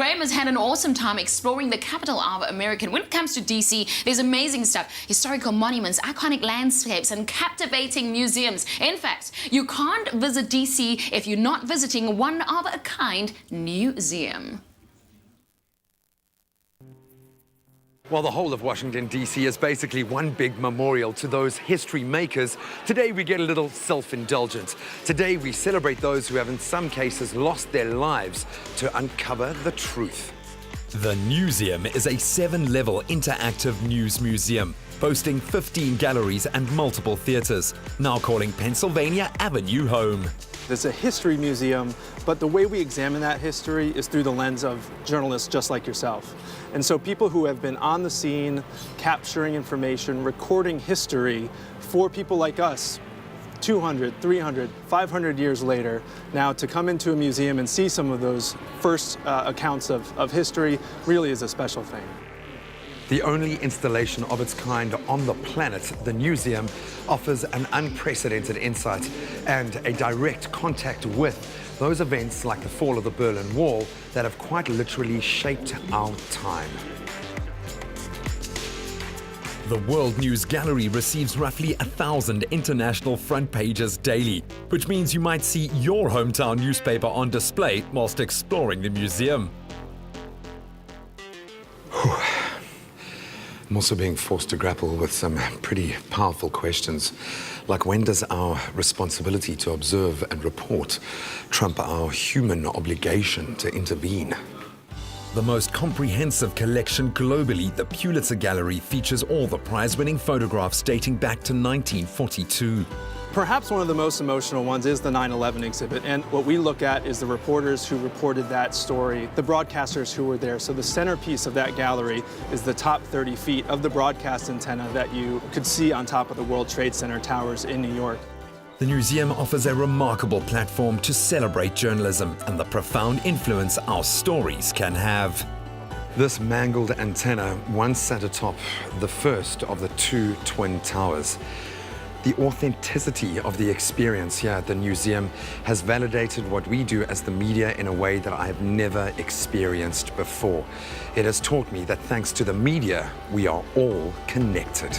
Graeme has had an awesome time exploring the capital of America. When it comes to DC, there's amazing stuff. Historical monuments, iconic landscapes, and captivating museums. In fact, you can't visit DC if you're not visiting one-of-a-kind Newseum. While the whole of Washington, D.C. is basically one big memorial to those history makers, today we get a little self-indulgent. Today we celebrate those who have in some cases lost their lives to uncover the truth. The Newseum is a 7-level interactive news museum, boasting 15 galleries and multiple theaters, now calling Pennsylvania Avenue home. It's a history museum, but the way we examine that history is through the lens of journalists just like yourself. And so people who have been on the scene, capturing information, recording history for people like us, 200, 300, 500 years later, now to come into a museum and see some of those first accounts of history really is a special thing. The only installation of its kind on the planet, the Newseum offers an unprecedented insight and a direct contact with those events like the fall of the Berlin Wall that have quite literally shaped our time. The World News Gallery receives roughly 1,000 international front pages daily, which means you might see your hometown newspaper on display whilst exploring the museum. I'm also being forced to grapple with some pretty powerful questions, like when does our responsibility to observe and report trump our human obligation to intervene? The most comprehensive collection globally, the Pulitzer Gallery features all the prize-winning photographs dating back to 1942. Perhaps one of the most emotional ones is the 9/11 exhibit, and what we look at is the reporters who reported that story, the broadcasters who were there. So the centerpiece of that gallery is the top 30 feet of the broadcast antenna that you could see on top of the World Trade Center towers in New York. The Newseum offers a remarkable platform to celebrate journalism and the profound influence our stories can have. This mangled antenna once sat atop the first of the 2 twin towers. The authenticity of the experience here at the Newseum has validated what we do as the media in a way that I have never experienced before. It has taught me that thanks to the media, we are all connected.